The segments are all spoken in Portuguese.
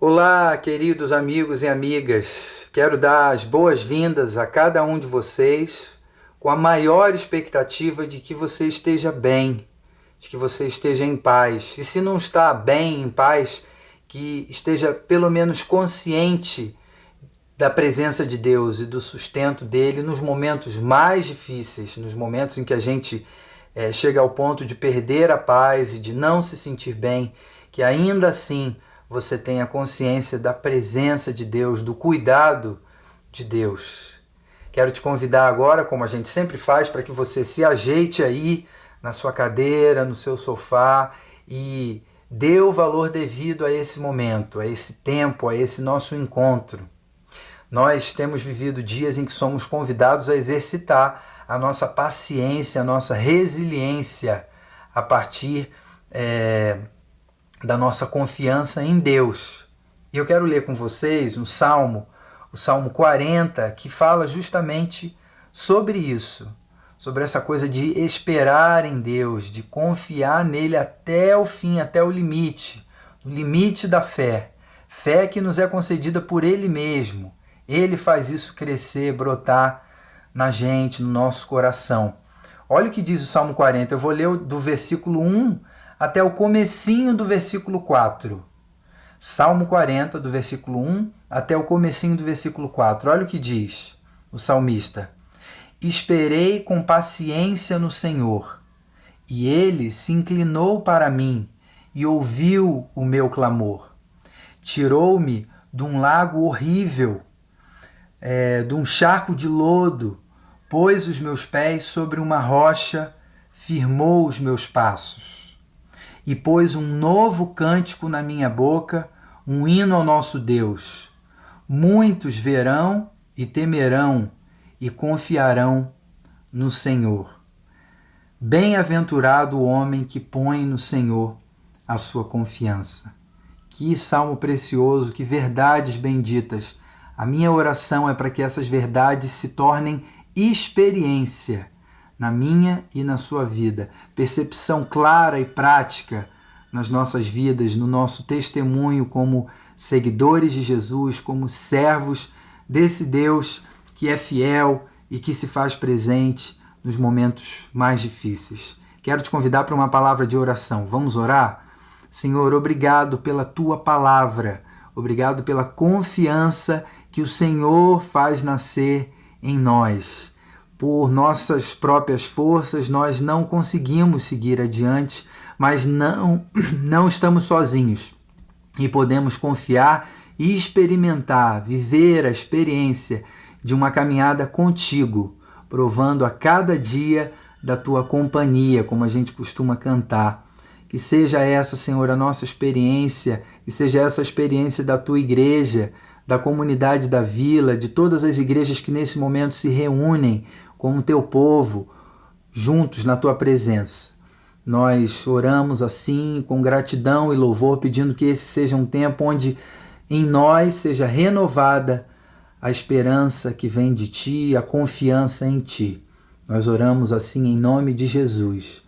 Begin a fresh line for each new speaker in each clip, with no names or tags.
Olá, queridos amigos e amigas. Quero dar as boas-vindas a cada um de vocês com a maior expectativa de que você esteja bem, de que você esteja em paz. E se não está bem, em paz, que esteja pelo menos consciente da presença de Deus e do sustento dele nos momentos mais difíceis, nos momentos em que a gente chega ao ponto de perder a paz e de não se sentir bem, que ainda assim você tenha consciência da presença de Deus, do cuidado de Deus. Quero te convidar agora, como a gente sempre faz, para que você se ajeite aí na sua cadeira, no seu sofá e dê o valor devido a esse momento, a esse tempo, a esse nosso encontro. Nós temos vivido dias em que somos convidados a exercitar a nossa paciência, a nossa resiliência a partir da nossa confiança em Deus. E eu quero ler com vocês um salmo, o Salmo 40, que fala justamente sobre isso, sobre essa coisa de esperar em Deus, de confiar nele até o fim, até o limite da fé. Fé que nos é concedida por ele mesmo. Ele faz isso crescer, brotar na gente, no nosso coração. Olha o que diz o Salmo 40, eu vou ler do versículo 1 até o comecinho do versículo 4. Salmo 40, do versículo 1 até o comecinho do versículo 4. Olha o que diz o salmista. Esperei com paciência no Senhor, e ele se inclinou para mim e ouviu o meu clamor. Tirou-me de um lago horrível, de um charco de lodo, pôs os meus pés sobre uma rocha, firmou os meus passos. E pôs um novo cântico na minha boca, um hino ao nosso Deus. Muitos verão e temerão e confiarão no Senhor. Bem-aventurado o homem que põe no Senhor a sua confiança. Que salmo precioso, que verdades benditas. A minha oração é para que essas verdades se tornem experiência na minha e na sua vida, percepção clara e prática nas nossas vidas, no nosso testemunho como seguidores de Jesus, como servos desse Deus que é fiel e que se faz presente nos momentos mais difíceis. Quero te convidar para uma palavra de oração. Vamos orar? Senhor, obrigado pela tua palavra, obrigado pela confiança que o Senhor faz nascer em nós. Por nossas próprias forças, nós não conseguimos seguir adiante, mas não estamos sozinhos e podemos confiar e experimentar, viver a experiência de uma caminhada contigo, provando a cada dia da tua companhia, como a gente costuma cantar. Que seja essa, Senhor, a nossa experiência, que seja essa a experiência da tua igreja, da comunidade da vila, de todas as igrejas que nesse momento se reúnem como teu povo, juntos na tua presença. Nós oramos assim, com gratidão e louvor, pedindo que esse seja um tempo onde em nós seja renovada a esperança que vem de ti, a confiança em ti. Nós oramos assim em nome de Jesus.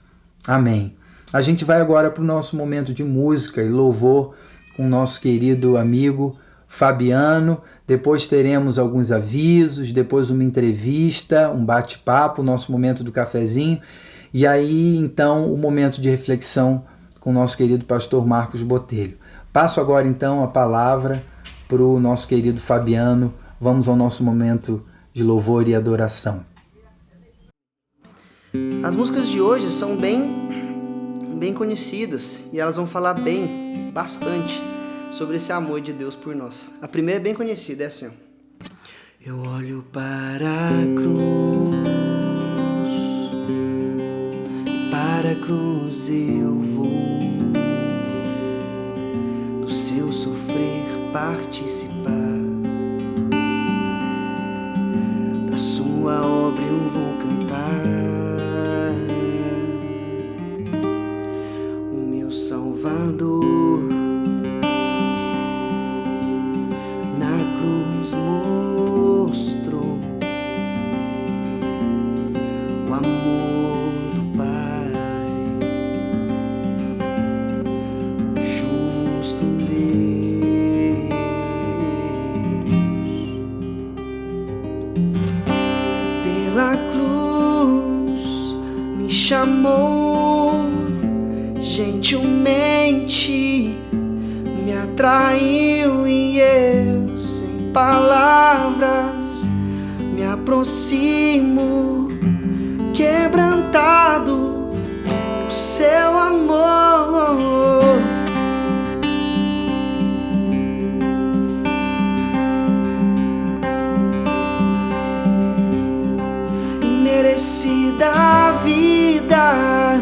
Amém. A gente vai agora para o nosso momento de música e louvor com o nosso querido amigo Fabiano. Depois teremos alguns avisos, depois uma entrevista, um bate-papo, o nosso momento do cafezinho. E aí, então, o momento de reflexão com o nosso querido pastor Marcos Botelho. Passo agora, então, a palavra para o nosso querido Fabiano. Vamos ao nosso momento de louvor e adoração.
As músicas de hoje são bem conhecidas e elas vão falar bastante sobre esse amor de Deus por nós. A primeira é bem conhecida, é assim, ó. Eu olho para a cruz, e para a cruz eu vou, do seu sofrer participar, da sua obra eu vou cantar, o meu Salvador mostrou o amor do Pai, justo Deus. chamou gentilmente, me atraiu e eu, sem palavras, me aproximo, quebrantado por seu amor. Imerecida a vida,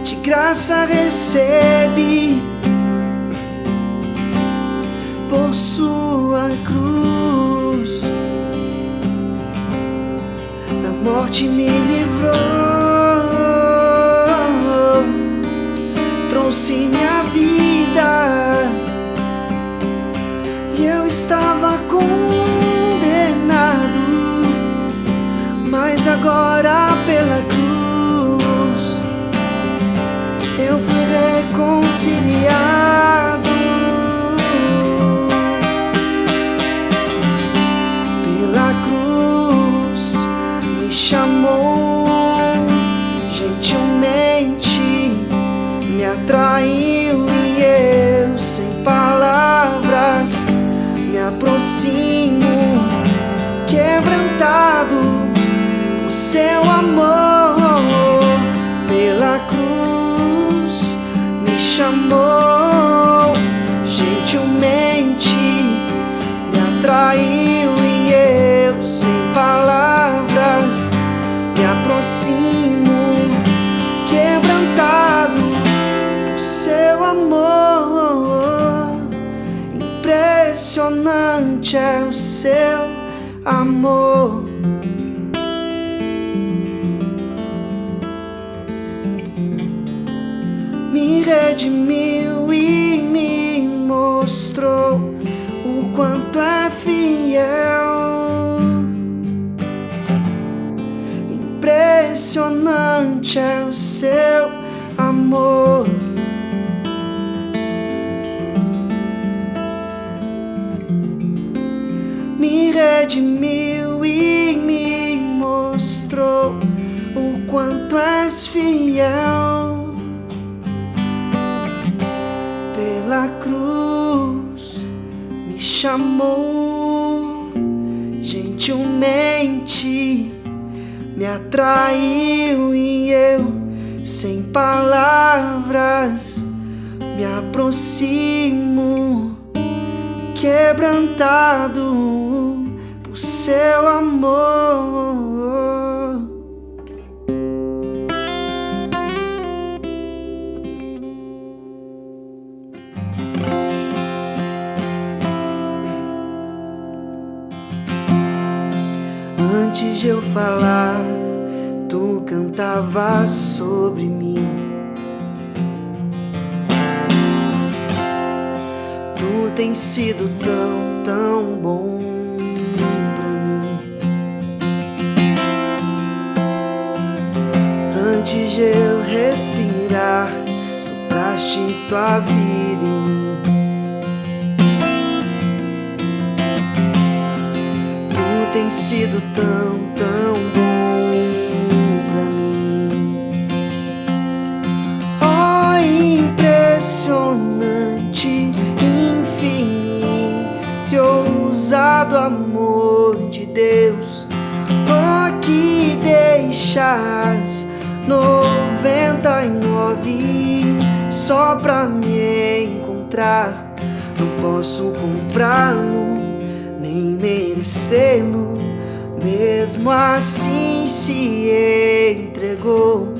de graça recebe, por sua cruz da morte me livrou, trouxe minha vida e eu estava condenado, mas agora pela cruz eu fui reconciliado. Pela cruz me chamou gentilmente, me atraiu e eu, sem palavras, me aproximo, quebrantado por seu amor. Pela cruz me chamou gentilmente, me atraiu e eu, sem palavras, me aproximo, quebrantado por seu amor. Impressionante é o seu amor. Me redimiu e me mostrou o quanto é fiel. Impressionante é o seu amor. Me redimiu e me mostrou o quanto és fiel. Pela cruz me chamou gentilmente, me atraiu e eu, sem palavras, me aproximo, quebrantado por seu amor. Antes de eu falar, tu cantavas sobre mim. Tu tens sido tão, tão bom pra mim. Antes de eu respirar, sopraste tua vida em mim. Tem sido tão, tão bom pra mim. Oh, impressionante, infinito e ousado amor de Deus. Oh, que deixas 99 só pra me encontrar. Não posso comprá-lo nem merecê-lo, mesmo assim se entregou.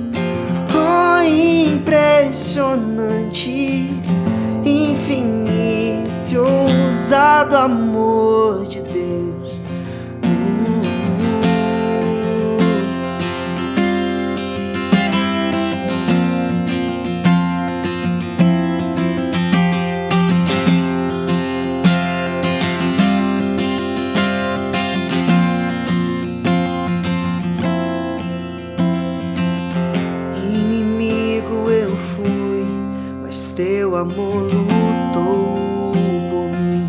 Oh, impressionante, infinito e ousado amor de Deus. Teu amor lutou por mim.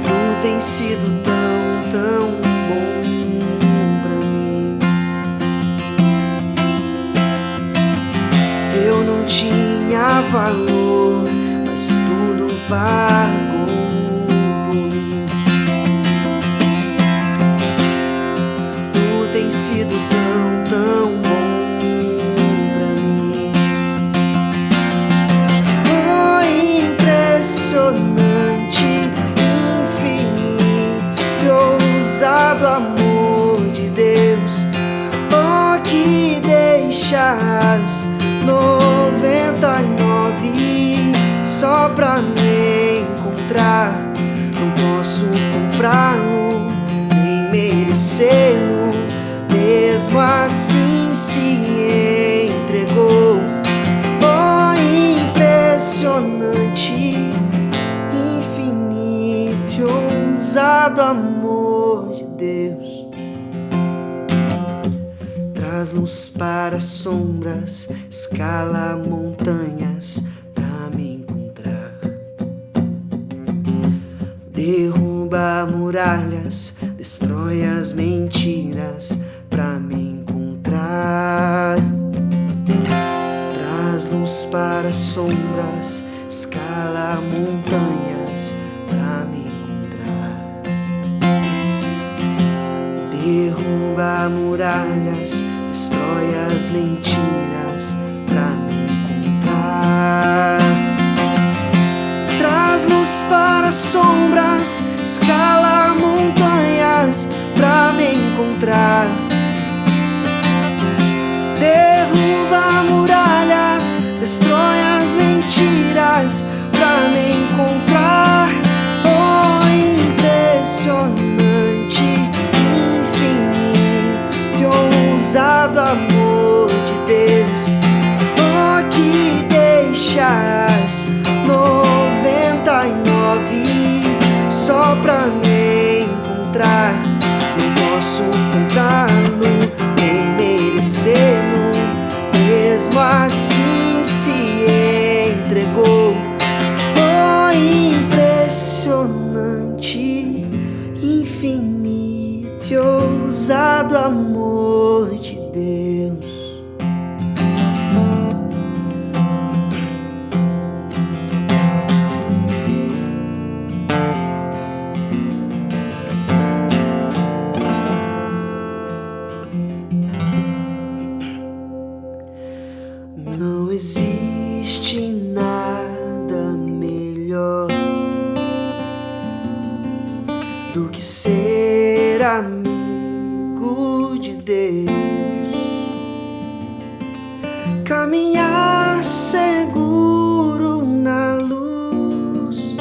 Tu tens sido tão, tão bom tinha valor, mas tudo pagou por mim. Tu tens sido tão, tão bom pra mim. Oh, impressionante, infinito, ousado amor de Deus. Oh, que deixas 99 só pra me encontrar. Não posso comprá-lo, nem merecê-lo, mesmo assim se entregou. Oh, impressionante, infinito, ousado amor de Deus. Traz luz para as sombras, escala montanhas pra me encontrar. Derruba muralhas, destrói as mentiras pra me encontrar. Traz luz para as sombras, escala montanhas pra me encontrar. Derruba muralhas, destrói as mentiras pra me encontrar. Traz luz para as sombras, escala montanhas pra me encontrar. Derruba muralhas, destrói as mentiras pra me encontrar. Oh, impressionante, infinito, ousado amor de Deus. Oh, que deixas 99 só pra me encontrar. Não posso comprá-lo, nem merecê-lo, mesmo assim se entregou. Oh, impressionante, infinito e ousado amor de Deus. Não existe nada melhor do que ser amigo de Deus, caminhar seguro na luz,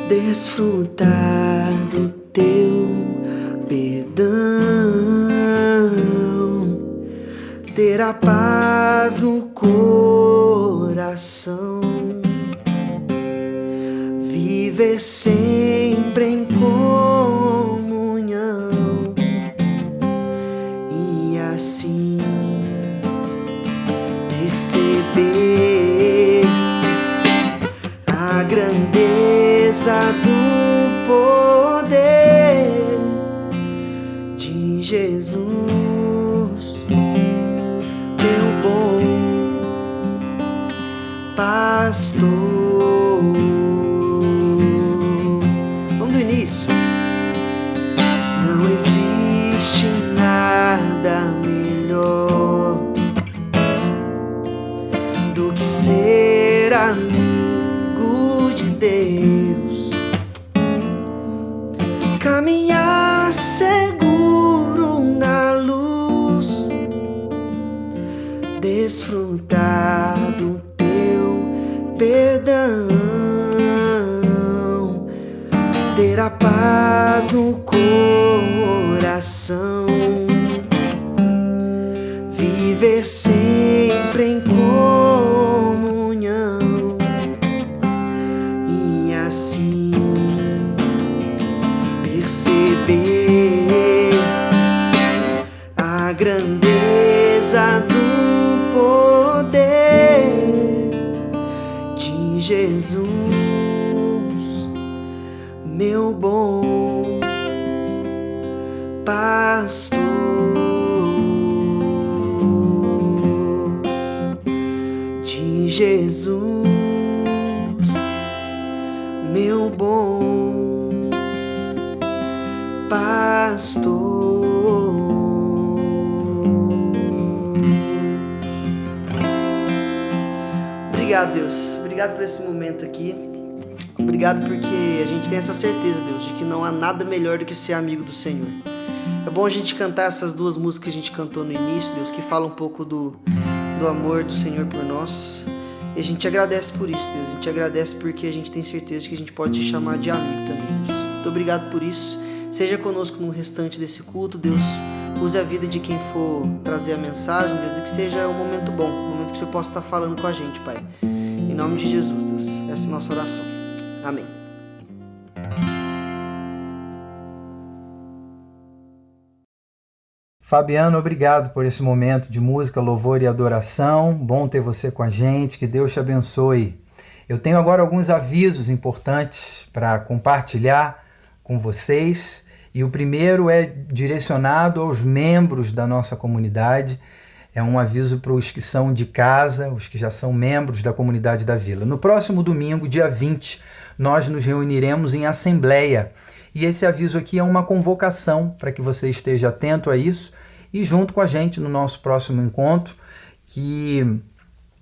desfrutar do teu perdão, ter a paz no coração, viver sempre em comunhão e assim perceber a grandeza do poder de Jesus, meu bom pastor. Vamos do início. Não existe nada melhor do que ser amigo de Deus, caminhar seguro na luz, desfrutar do teu perdão, ter a paz no coração, viver sempre em comunhão e assim perceber a grandeza do poder de Jesus, meu bom pastor. Jesus, meu bom pastor. Obrigado, Deus. Obrigado por esse momento aqui. Obrigado porque a gente tem essa certeza, Deus, de que não há nada melhor do que ser amigo do Senhor. É bom a gente cantar essas duas músicas que a gente cantou no início, Deus, que falam um pouco do amor do Senhor por nós. E a gente agradece por isso, Deus. A gente agradece porque a gente tem certeza de que a gente pode te chamar de amigo também, Deus. Muito obrigado por isso. Seja conosco no restante desse culto, Deus. Use a vida de quem for trazer a mensagem, Deus, e que seja um momento bom, um momento que o Senhor possa estar falando com a gente, Pai. Em nome de Jesus, Deus. Essa é a nossa oração. Amém.
Fabiano, obrigado por esse momento de música, louvor e adoração. Bom ter você com a gente, que Deus te abençoe. Eu tenho agora alguns avisos importantes para compartilhar com vocês. E o primeiro é direcionado aos membros da nossa comunidade. É um aviso para os que são de casa, os que já são membros da comunidade da Vila. No próximo domingo, dia 20, nós nos reuniremos em assembleia. E esse aviso aqui é uma convocação para que você esteja atento a isso e junto com a gente no nosso próximo encontro, que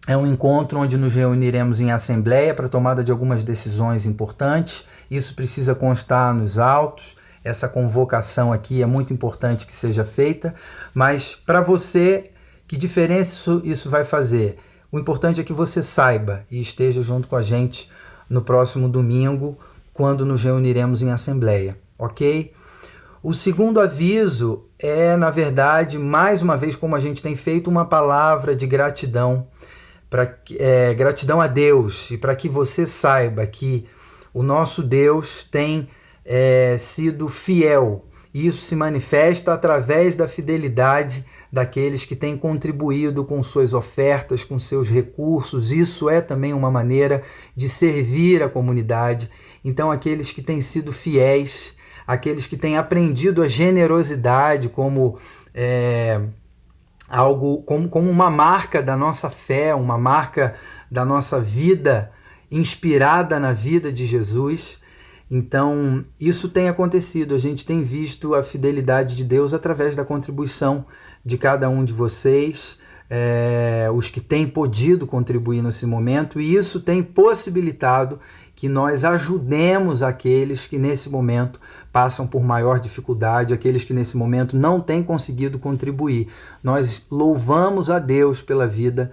é um encontro onde nos reuniremos em assembleia para tomada de algumas decisões importantes. Isso precisa constar nos autos. Essa convocação aqui é muito importante que seja feita, mas para você, que diferença isso vai fazer? O importante é que você saiba e esteja junto com a gente no próximo domingo, quando nos reuniremos em assembleia, ok? O segundo aviso é, na verdade, mais uma vez, como a gente tem feito, uma palavra de gratidão, gratidão a Deus, e para que você saiba que o nosso Deus tem sido fiel. Isso se manifesta através da fidelidade daqueles que têm contribuído com suas ofertas, com seus recursos. Isso é também uma maneira de servir a comunidade. Então, aqueles que têm sido fiéis, aqueles que têm aprendido a generosidade como algo, como uma marca da nossa fé, uma marca da nossa vida, inspirada na vida de Jesus. Então, isso tem acontecido. A gente tem visto a fidelidade de Deus através da contribuição de cada um de vocês, os que têm podido contribuir nesse momento, e isso tem possibilitado que nós ajudemos aqueles que nesse momento passam por maior dificuldade, aqueles que nesse momento não têm conseguido contribuir. Nós louvamos a Deus pela vida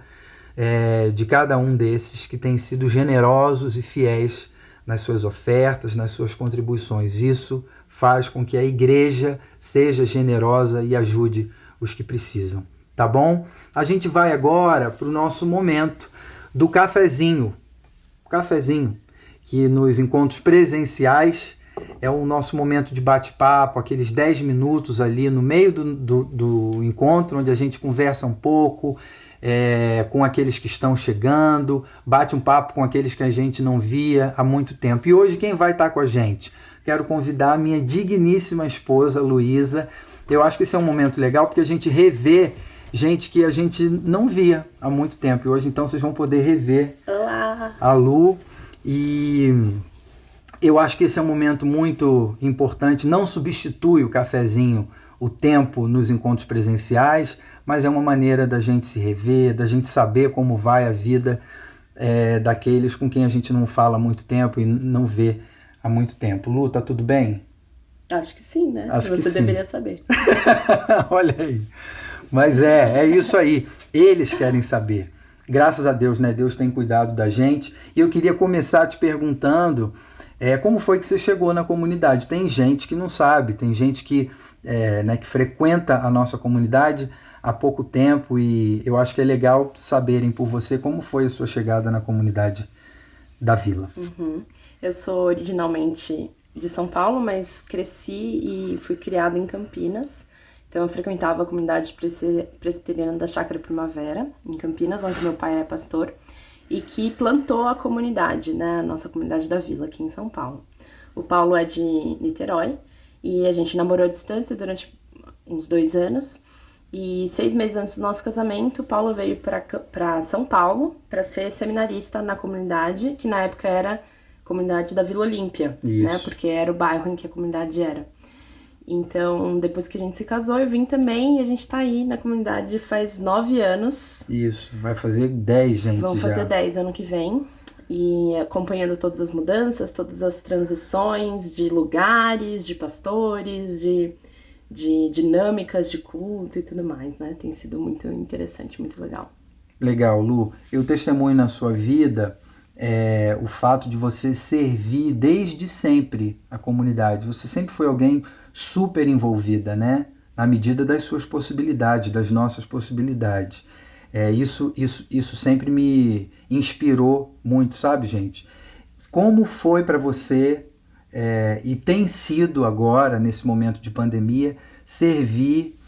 de cada um desses que têm sido generosos e fiéis nas suas ofertas, nas suas contribuições. Isso faz com que a igreja seja generosa e ajude os que precisam, tá bom? A gente vai agora para o nosso momento do cafezinho. O cafezinho, que nos encontros presenciais é o nosso momento de bate-papo, aqueles 10 minutos ali no meio do encontro, onde a gente conversa um pouco com aqueles que estão chegando, bate um papo com aqueles que a gente não via há muito tempo. E hoje quem vai estar com a gente? Quero convidar a minha digníssima esposa, Luísa. Eu acho que esse é um momento legal porque a gente revê gente que a gente não via há muito tempo. E hoje então vocês vão poder rever
Olá.
A Lu. E eu acho que esse é um momento muito importante. Não substitui o cafezinho, o tempo nos encontros presenciais, mas é uma maneira da gente se rever, da gente saber como vai a vida daqueles com quem a gente não fala há muito tempo e não vê há muito tempo. Lu, tá tudo bem?
Acho que sim, né?
Acho que
Você
sim.
deveria saber.
Olha aí. Mas é isso aí. Eles querem saber. Graças a Deus, né? Deus tem cuidado da gente. E eu queria começar te perguntando como foi que você chegou na comunidade. Tem gente que não sabe, tem gente que frequenta a nossa comunidade há pouco tempo e eu acho que é legal saberem por você como foi a sua chegada na comunidade da Vila.
Uhum. Eu sou originalmente de São Paulo, mas cresci e fui criada em Campinas. Então eu frequentava a comunidade presbiteriana da Chácara Primavera, em Campinas, onde meu pai é pastor, e que plantou a comunidade, né, a nossa comunidade da Vila, aqui em São Paulo. O Paulo é de Niterói, e a gente namorou à distância durante uns 2 anos, E 6 meses antes do nosso casamento, Paulo veio para São Paulo para ser seminarista na comunidade, que na época era a comunidade da Vila Olímpia, né? Porque era o bairro em que a comunidade era. Então, depois que a gente se casou, eu vim também e a gente tá aí na comunidade faz 9 anos.
Isso, vai fazer 10, gente.
Vamos fazer 10 ano que vem. E acompanhando todas as mudanças, todas as transições de lugares, de pastores, de dinâmicas de culto e tudo mais, né? Tem sido muito interessante, muito legal.
Legal, Lu. Eu testemunho na sua vida o fato de você servir desde sempre a comunidade. Você sempre foi alguém super envolvida, né? Na medida das suas possibilidades, das nossas possibilidades. Isso sempre me inspirou muito, sabe, gente? Como foi para você, e tem sido agora, nesse momento de pandemia, servir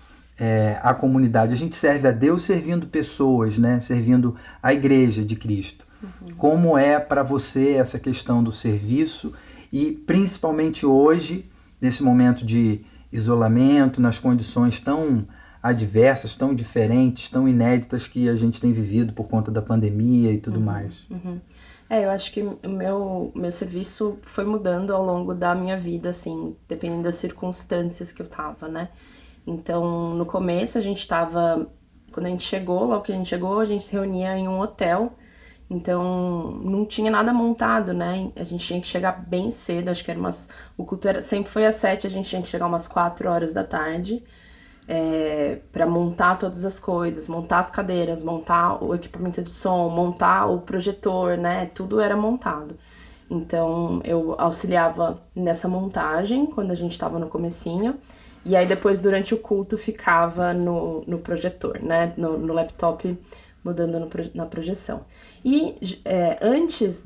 a comunidade? A gente serve a Deus servindo pessoas, né? Servindo a Igreja de Cristo. Uhum. Como é para você essa questão do serviço e principalmente hoje, nesse momento de isolamento, nas condições tão adversas, tão diferentes, tão inéditas que a gente tem vivido por conta da pandemia e tudo mais.
Uhum. Eu acho que o meu serviço foi mudando ao longo da minha vida, assim, dependendo das circunstâncias que eu tava, né? Então, no começo quando a gente chegou, logo que a gente chegou, a gente se reunia em um hotel. Então, não tinha nada montado, né? A gente tinha que chegar bem cedo, acho que o culto sempre foi às 7, a gente tinha que chegar umas 4 horas da tarde para montar todas as coisas, montar as cadeiras, montar o equipamento de som, montar o projetor, né? Tudo era montado. Então, eu auxiliava nessa montagem quando a gente estava no comecinho. E aí, depois, durante o culto, ficava no projetor, né? No laptop, mudando na projeção. E antes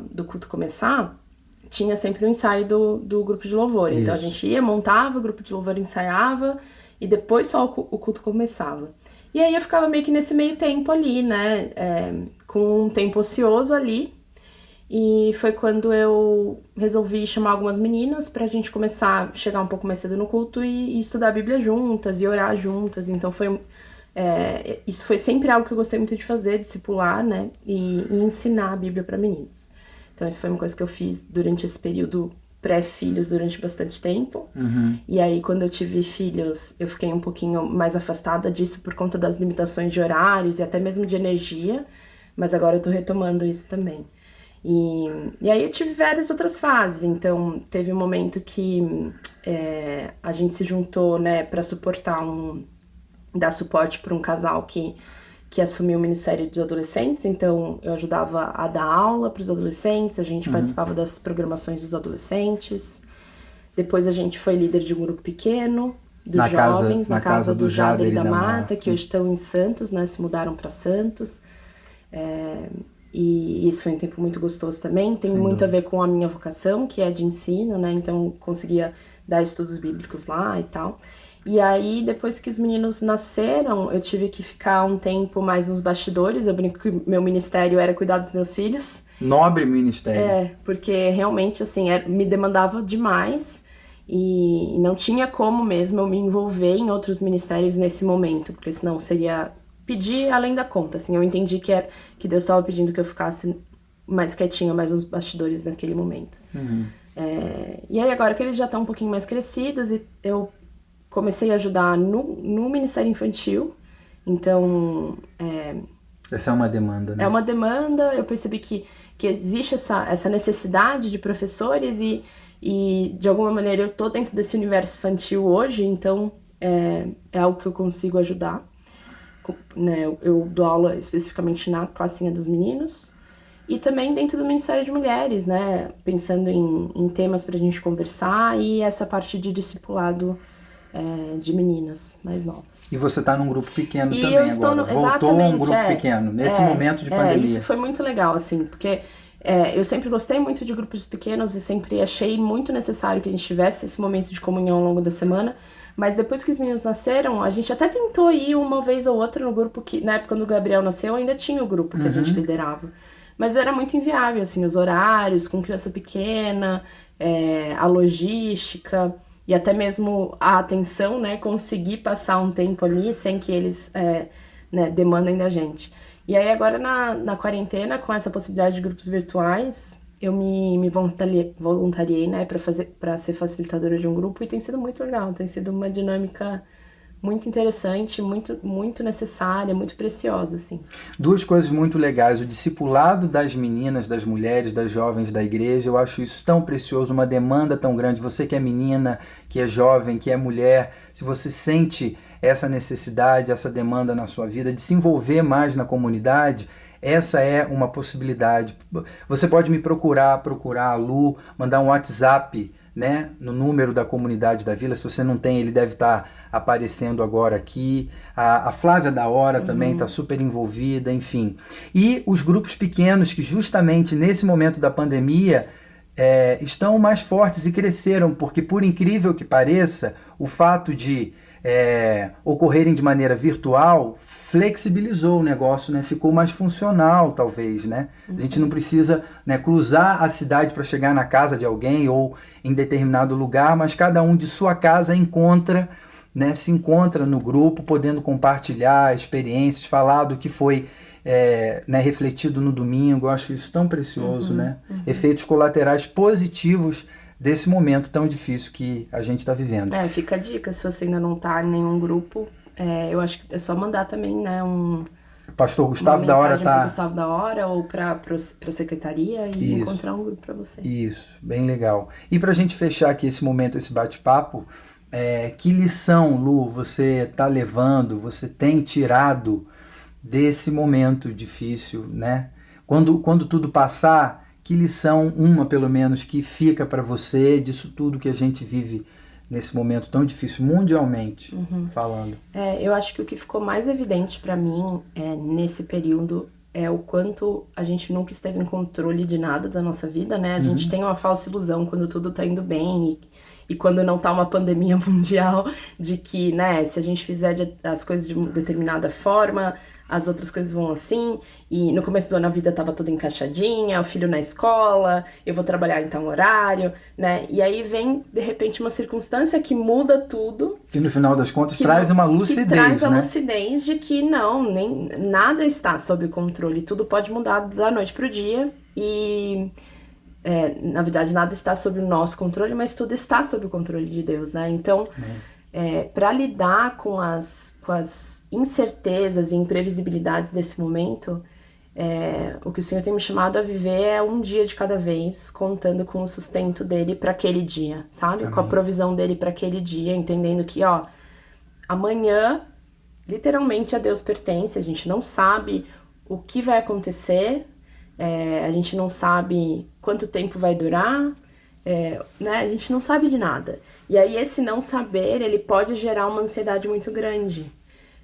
do culto começar, tinha sempre um ensaio do grupo de louvor. Então a gente ia, montava, o grupo de louvor ensaiava e depois só o culto começava. E aí eu ficava meio que nesse meio tempo ali, né? Com um tempo ocioso ali. E foi quando eu resolvi chamar algumas meninas pra gente começar a chegar um pouco mais cedo no culto e estudar a Bíblia juntas e orar juntas. Então isso foi sempre algo que eu gostei muito de fazer, discipular, né? E ensinar a Bíblia para meninas. Então isso foi uma coisa que eu fiz durante esse período pré-filhos durante bastante tempo.
Uhum.
E aí quando eu tive filhos, eu fiquei um pouquinho mais afastada disso por conta das limitações de horários e até mesmo de energia. Mas agora eu tô retomando isso também. E aí eu tive várias outras fases. Então teve um momento que a gente se juntou, né, para dar suporte para um casal que assumiu o Ministério dos Adolescentes. Então eu ajudava a dar aula para os adolescentes, a gente participava das programações dos adolescentes. Depois a gente foi líder de um grupo pequeno dos jovens, na casa do Jader e da Marta, que hoje estão em Santos, né, se mudaram para Santos. E isso foi um tempo muito gostoso também. Tem muito a ver com a minha vocação, que é de ensino, né, então conseguia dar estudos bíblicos lá e tal. E aí, depois que os meninos nasceram, eu tive que ficar um tempo mais nos bastidores. Eu brinco que meu ministério era cuidar dos meus filhos.
Nobre ministério.
Porque realmente, assim, me demandava demais. E não tinha como mesmo eu me envolver em outros ministérios nesse momento. Porque senão seria pedir além da conta, assim. Eu entendi que Deus estava pedindo que eu ficasse mais quietinha, mais nos bastidores naquele momento. E aí, agora que eles já estão um pouquinho mais crescidos, eu comecei a ajudar no Ministério Infantil, então...
Essa é uma demanda, né?
É uma demanda, eu percebi que existe essa necessidade de professores e de alguma maneira eu tô dentro desse universo infantil hoje, então é algo que eu consigo ajudar. Né? Eu dou aula especificamente na classinha dos meninos e também dentro do Ministério de Mulheres, né? Pensando em temas pra gente conversar e essa parte de discipulado de meninas mais novas.
E você está num grupo pequeno
e
também
eu estou
agora. Voltou a um grupo pequeno, nesse momento de pandemia.
Isso foi muito legal, assim, porque eu sempre gostei muito de grupos pequenos e sempre achei muito necessário que a gente tivesse esse momento de comunhão ao longo da semana, mas depois que os meninos nasceram, a gente até tentou ir uma vez ou outra no grupo que, na época quando o Gabriel nasceu, ainda tinha o grupo que a gente liderava. Mas era muito inviável, assim, os horários, com criança pequena, a logística. e até mesmo a atenção, né, conseguir passar um tempo ali sem que eles né, demandem da gente. E aí agora na quarentena, com essa possibilidade de grupos virtuais, eu me voluntariei, né, para ser facilitadora de um grupo, e tem sido muito legal, tem sido uma dinâmica muito interessante, muito, muito necessária, muito preciosa, assim.
Duas coisas muito legais: o discipulado das meninas, das mulheres, das jovens da igreja. Eu acho isso tão precioso, uma demanda tão grande. Você que é menina, que é jovem, que é mulher, se você sente essa necessidade, essa demanda na sua vida de se envolver mais na comunidade, essa é uma possibilidade. Você pode me procurar a Lu, mandar um WhatsApp, né, no número da comunidade da vila. Se você não tem, ele deve estar aparecendo agora aqui. A Flávia da Hora também está super envolvida, enfim. E os grupos pequenos que justamente nesse momento da pandemia estão mais fortes e cresceram, porque por incrível que pareça, o fato de ocorrerem de maneira virtual flexibilizou o negócio, né? Ficou mais funcional, talvez, né? A gente não precisa, né, cruzar a cidade para chegar na casa de alguém ou em determinado lugar, mas cada um de sua casa encontra, né, se encontra no grupo, podendo compartilhar experiências, falar do que foi né, refletido no domingo. Eu acho isso tão precioso, né? Efeitos colaterais positivos desse momento tão difícil que a gente está vivendo.
Fica a dica, se você ainda não está em nenhum grupo, eu acho que é só mandar também, né,
o pastor Gustavo da Hora
tá... Gustavo da Hora ou para a secretaria e
isso,
encontrar um grupo para você.
Isso, bem legal. E para a gente fechar aqui esse momento, esse bate-papo, que lição, Lu, você está levando, você tem tirado desse momento difícil, né? Quando tudo passar, que lição, uma pelo menos, que fica para você disso tudo que a gente vive nesse momento tão difícil, mundialmente falando?
Eu acho que o que ficou mais evidente para mim nesse período é o quanto a gente nunca esteve em controle de nada da nossa vida, né? A gente tem uma falsa ilusão quando tudo tá indo bem e quando não tá uma pandemia mundial, de que, né, se a gente fizer as coisas de determinada forma, as outras coisas vão assim, e no começo do ano a vida tava toda encaixadinha, o filho na escola, eu vou trabalhar em tal horário, né, e aí vem, de repente, uma circunstância que muda tudo.
Que no final das contas traz uma lucidez,
que traz a
né?
lucidez de que nem nada está sob controle, tudo pode mudar da noite pro dia, e... na verdade, nada está sob o nosso controle, mas tudo está sob o controle de Deus, né? Então, para lidar com as incertezas e imprevisibilidades desse momento, o que o Senhor tem me chamado a viver é um dia de cada vez, contando com o sustento dele para aquele dia, sabe?
Amém.
Com a provisão dele para aquele dia, entendendo que, amanhã, literalmente, a Deus pertence, a gente não sabe o que vai acontecer, a gente não sabe quanto tempo vai durar, né? A gente não sabe de nada. E aí esse não saber, ele pode gerar uma ansiedade muito grande.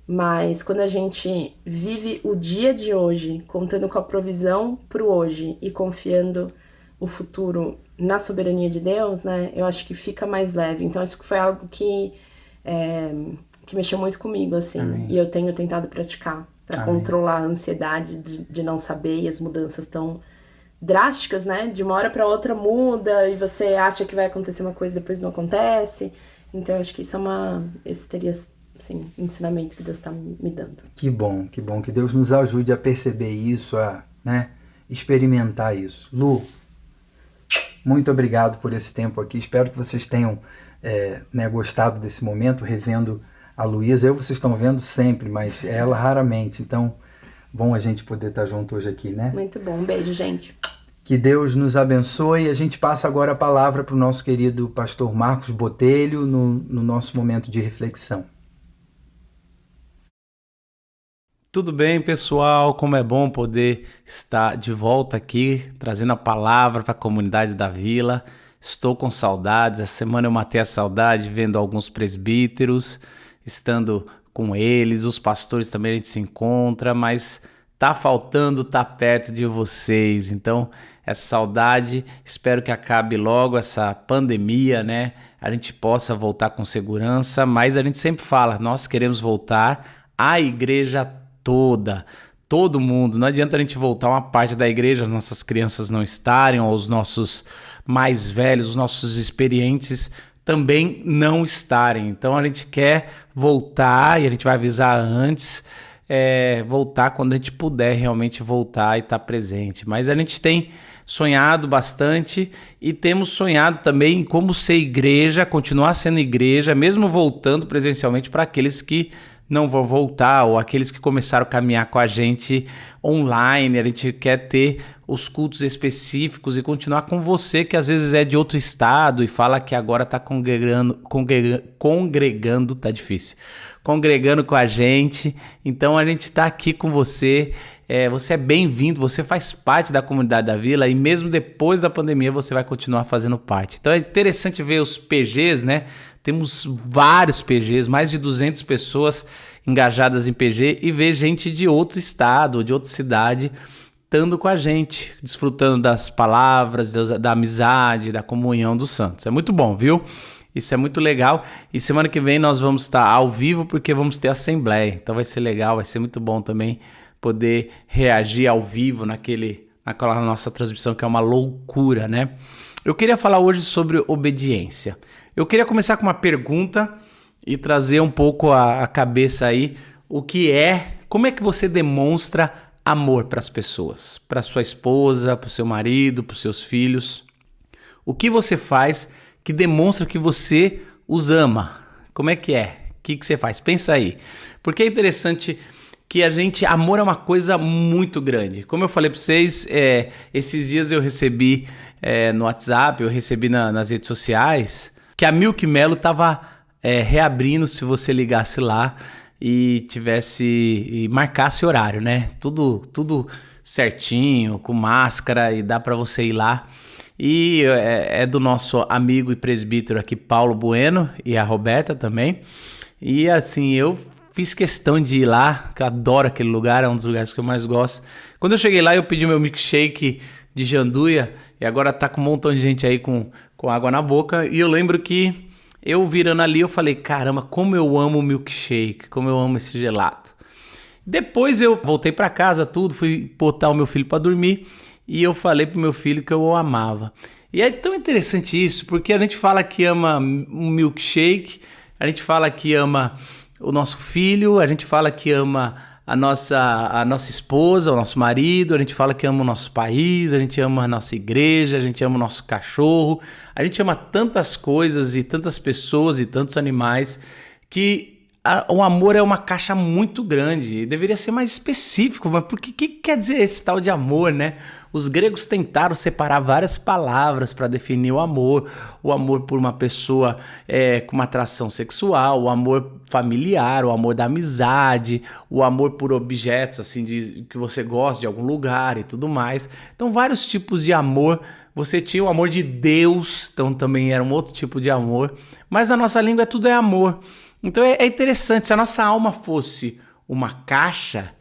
Mas quando a gente vive o dia de hoje, contando com a provisão pro hoje e confiando o futuro na soberania de Deus, né? Eu acho que fica mais leve. Então isso foi algo que mexeu muito comigo, assim.
Amém.
E eu tenho tentado praticar para controlar a ansiedade de não saber, e as mudanças tão drásticas, né? De uma hora para outra muda e você acha que vai acontecer uma coisa, depois não acontece. Então eu acho que esse teria, assim, ensinamento que Deus está me dando.
Que bom que Deus nos ajude a perceber isso, né, experimentar isso. Lu, muito obrigado por esse tempo aqui. Espero que vocês tenham né, gostado desse momento, revendo a Luísa. Vocês estão vendo sempre, mas ela raramente. Então, bom a gente poder estar junto hoje aqui, né?
Muito bom. Um beijo, gente.
Que Deus nos abençoe. A gente passa agora a palavra para o nosso querido pastor Marcos Botelho no nosso momento de reflexão.
Tudo bem, pessoal? Como é bom poder estar de volta aqui, trazendo a palavra para a comunidade da vila. Estou com saudades. Essa semana eu matei a saudade vendo alguns presbíteros, estando com eles, os pastores também a gente se encontra, mas tá faltando tá perto de vocês. Então, essa saudade, espero que acabe logo essa pandemia, né? A gente possa voltar com segurança, mas a gente sempre fala, nós queremos voltar à igreja toda, todo mundo. Não adianta a gente voltar uma parte da igreja, nossas crianças não estarem, ou os nossos mais velhos, os nossos experientes. também não estarem. Então a gente quer voltar e a gente vai avisar antes, voltar quando a gente puder realmente voltar e estar presente. Mas a gente tem sonhado bastante e temos sonhado também em como ser igreja, continuar sendo igreja, mesmo voltando presencialmente para aqueles que não vão voltar ou aqueles que começaram a caminhar com a gente online. A gente quer ter os cultos específicos e continuar com você que às vezes é de outro estado e fala que agora está congregando, tá difícil, congregando com a gente. Então a gente está aqui com você. Você é bem-vindo, você faz parte da comunidade da Vila e mesmo depois da pandemia você vai continuar fazendo parte. Então é interessante ver os PGs, né? Temos vários PGs, mais de 200 pessoas engajadas em PG e ver gente de outro estado, de outra cidade, estando com a gente, desfrutando das palavras, da amizade, da comunhão dos santos. É muito bom, viu? Isso é muito legal. E semana que vem nós vamos estar ao vivo porque vamos ter assembleia. Então vai ser legal, vai ser muito bom também poder reagir ao vivo naquela nossa transmissão, que é uma loucura, né? Eu queria falar hoje sobre obediência. Eu queria começar com uma pergunta e trazer um pouco a cabeça aí, como é que você demonstra amor para as pessoas, para sua esposa, para o seu marido, para os seus filhos? O que você faz que demonstra que você os ama? Como é que é? O que você faz? Pensa aí. Porque é interessante que amor é uma coisa muito grande. Como eu falei para vocês, esses dias eu recebi no WhatsApp, eu recebi nas redes sociais, que a Milk Melo estava reabrindo se você ligasse lá e marcasse horário, né? Tudo certinho, com máscara e dá para você ir lá. E é do nosso amigo e presbítero aqui, Paulo Bueno, e a Roberta também. E assim, eu fiz questão de ir lá, que eu adoro aquele lugar, é um dos lugares que eu mais gosto. Quando eu cheguei lá, eu pedi meu milkshake de janduia e agora tá com um montão de gente aí com água na boca. E eu lembro que eu virando ali, eu falei, caramba, como eu amo o milkshake, como eu amo esse gelato. Depois eu voltei para casa, fui botar o meu filho para dormir e eu falei pro meu filho que eu o amava. E é tão interessante isso, porque a gente fala que ama um milkshake, a gente fala que ama o nosso filho, a gente fala que ama a nossa esposa, o nosso marido, a gente fala que ama o nosso país, a gente ama a nossa igreja, a gente ama o nosso cachorro, a gente ama tantas coisas e tantas pessoas e tantos animais que o amor é uma caixa muito grande e deveria ser mais específico. Mas o que quer dizer esse tal de amor, né? Os gregos tentaram separar várias palavras para definir o amor por uma pessoa com uma atração sexual, o amor familiar, o amor da amizade, o amor por objetos assim que você gosta de algum lugar e tudo mais. Então vários tipos de amor. Você tinha o amor de Deus, então também era um outro tipo de amor, mas na nossa língua tudo é amor. Então é interessante, se a nossa alma fosse uma caixa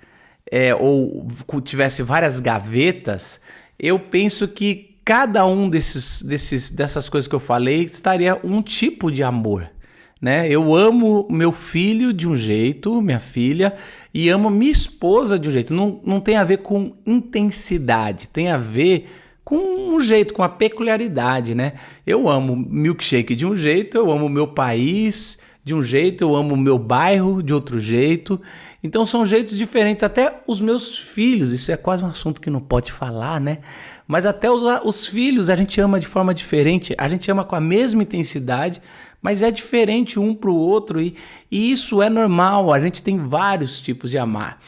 ou tivesse várias gavetas, eu penso que cada um dessas coisas que eu falei estaria um tipo de amor, né? Eu amo meu filho de um jeito, minha filha, e amo minha esposa de um jeito. Não tem a ver com intensidade, tem a ver com um jeito, com a peculiaridade, né? Eu amo milkshake de um jeito, eu amo meu país de um jeito, eu amo o meu bairro de outro jeito. Então são jeitos diferentes. Até os meus filhos, isso é quase um assunto que não pode falar, né? Mas até os filhos a gente ama de forma diferente. A gente ama com a mesma intensidade, mas é diferente um para o outro. E isso é normal, a gente tem vários tipos de amar.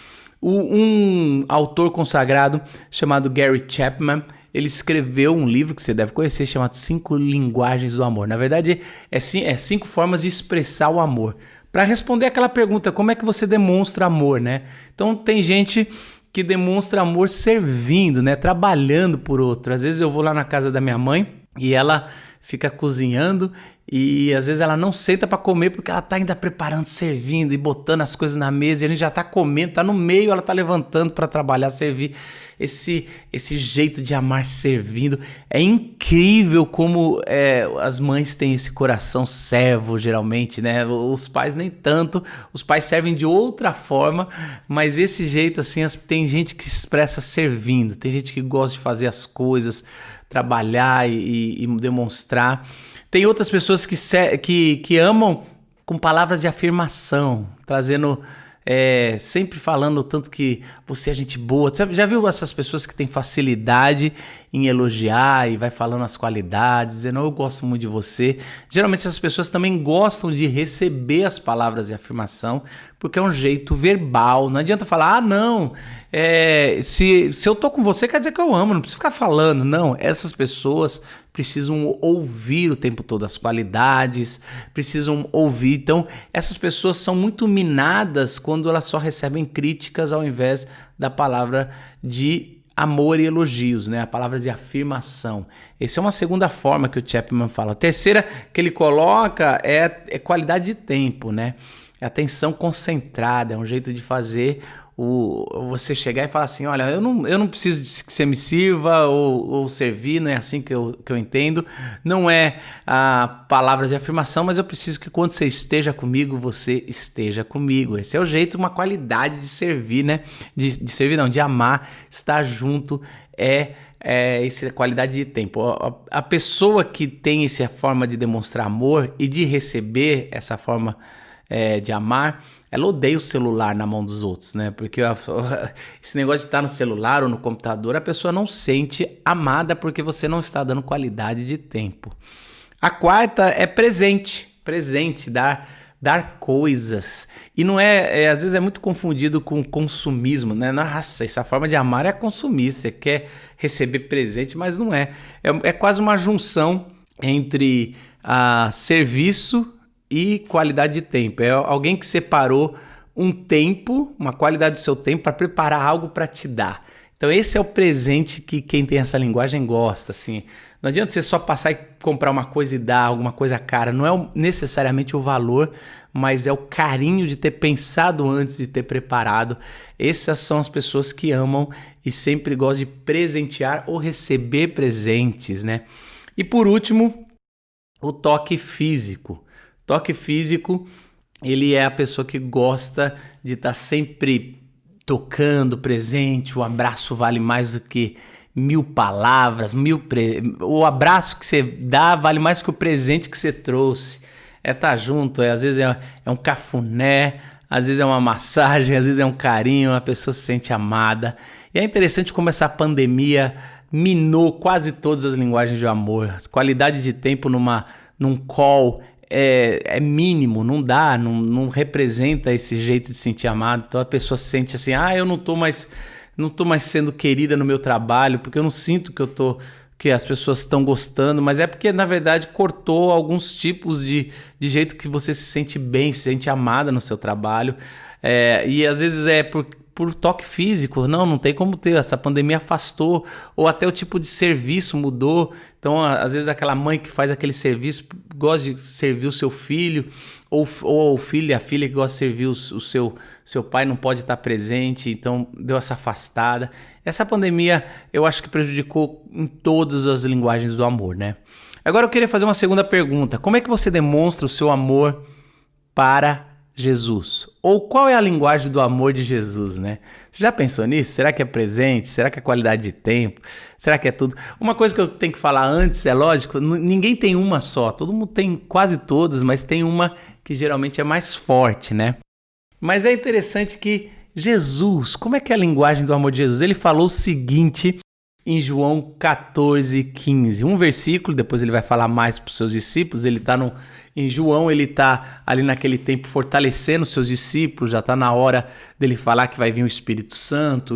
Um autor consagrado chamado Gary Chapman, ele escreveu um livro que você deve conhecer chamado 5 Linguagens do Amor. Na verdade, é 5 formas de expressar o amor. Para responder aquela pergunta, como é que você demonstra amor, né? Então, tem gente que demonstra amor servindo, né? Trabalhando por outro. Às vezes eu vou lá na casa da minha mãe e ela fica cozinhando e às vezes ela não senta para comer porque ela tá ainda preparando, servindo e botando as coisas na mesa e a gente já tá comendo, tá no meio, ela tá levantando para trabalhar, servir. Esse jeito de amar servindo é incrível como as mães têm esse coração servo geralmente, né? Os pais nem tanto, os pais servem de outra forma, mas esse jeito assim, tem gente que se expressa servindo, tem gente que gosta de fazer as coisas, trabalhar e demonstrar. Tem outras pessoas que amam com palavras de afirmação, trazendo, sempre falando o tanto que você é gente boa. Você já viu essas pessoas que têm facilidade em elogiar e vai falando as qualidades, dizendo eu gosto muito de você? Geralmente essas pessoas também gostam de receber as palavras de afirmação, porque é um jeito verbal. Não adianta falar, não, se eu tô com você quer dizer que eu amo, não preciso ficar falando. Não, essas pessoas precisam ouvir o tempo todo as qualidades, precisam ouvir. Então, essas pessoas são muito minadas quando elas só recebem críticas ao invés da palavra de amor e elogios, né? A palavra de afirmação. Essa é uma segunda forma que o Chapman fala. A terceira que ele coloca é qualidade de tempo, né? É atenção concentrada, é um jeito de fazer você chegar e falar assim, olha, eu não preciso que você me sirva ou servir, não é assim que eu entendo. Não é palavras de afirmação, mas eu preciso que quando você esteja comigo, você esteja comigo. Esse é o jeito, uma qualidade de servir, né? De servir não, de amar, estar junto, essa qualidade de tempo. A pessoa que tem essa forma de demonstrar amor e de receber essa forma de amar, ela odeia o celular na mão dos outros, né? Porque esse negócio de estar no celular ou no computador, a pessoa não sente amada porque você não está dando qualidade de tempo. A quarta é presente, dar coisas. E não às vezes é muito confundido com consumismo, né? Nossa, essa forma de amar é consumir, você quer receber presente, mas não é. É quase uma junção entre serviço e qualidade de tempo. É alguém que separou um tempo, uma qualidade do seu tempo para preparar algo para te dar. Então esse é o presente que quem tem essa linguagem gosta, assim. Não adianta você só passar e comprar uma coisa e dar alguma coisa cara. Não é necessariamente o valor, mas é o carinho de ter pensado antes de ter preparado. Essas são as pessoas que amam e sempre gostam de presentear ou receber presentes, né? E por último, o toque físico. Toque físico, ele é a pessoa que gosta de estar sempre tocando, presente. O abraço vale mais do que 1000 palavras, o abraço que você dá vale mais que o presente que você trouxe. Estar junto, às vezes é um cafuné, às vezes é uma massagem, às vezes é um carinho, a pessoa se sente amada. E é interessante como essa pandemia minou quase todas as linguagens de amor. A qualidade de tempo num call é mínimo, não dá, não representa esse jeito de se sentir amado. Então a pessoa se sente assim, eu não tô mais sendo querida no meu trabalho, porque eu não sinto que as pessoas estão gostando, mas é porque na verdade cortou alguns tipos de jeito que você se sente bem, se sente amada no seu trabalho, e às vezes é por toque físico. Não tem como ter, essa pandemia afastou, ou até o tipo de serviço mudou. Então às vezes aquela mãe que faz aquele serviço gosta de servir o seu filho, ou o filho e a filha que gosta de servir o seu pai não pode estar presente, então deu essa afastada. Essa pandemia eu acho que prejudicou em todas as linguagens do amor, né? Agora eu queria fazer uma segunda pergunta. Como é que você demonstra o seu amor para Jesus? Ou qual é a linguagem do amor de Jesus, né? Você já pensou nisso? Será que é presente? Será que é qualidade de tempo? Será que é tudo? Uma coisa que eu tenho que falar antes, é lógico, ninguém tem uma só. Todo mundo tem quase todas, mas tem uma que geralmente é mais forte, né? Mas é interessante que Jesus, como é que é a linguagem do amor de Jesus? Ele falou o seguinte em João 14:15. Um versículo, depois ele vai falar mais para os seus discípulos. Em João, ele está ali naquele tempo fortalecendo os seus discípulos, já está na hora dele falar que vai vir o Espírito Santo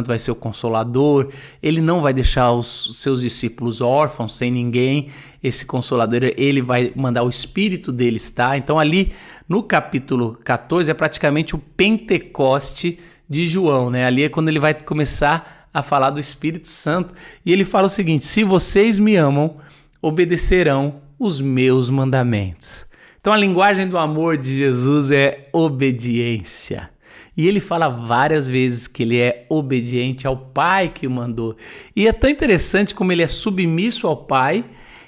vai ser o Consolador, ele não vai deixar os seus discípulos órfãos, sem ninguém. Esse Consolador, ele vai mandar o Espírito dele estar. Então ali no capítulo 14 é praticamente o Pentecoste de João, né? Ali é quando ele vai começar a falar do Espírito Santo, e ele fala o seguinte: se vocês me amam, obedecerão os meus mandamentos. Então a linguagem do amor de Jesus é obediência. E ele fala várias vezes que ele é obediente ao Pai que o mandou. E é tão interessante como ele é submisso ao Pai,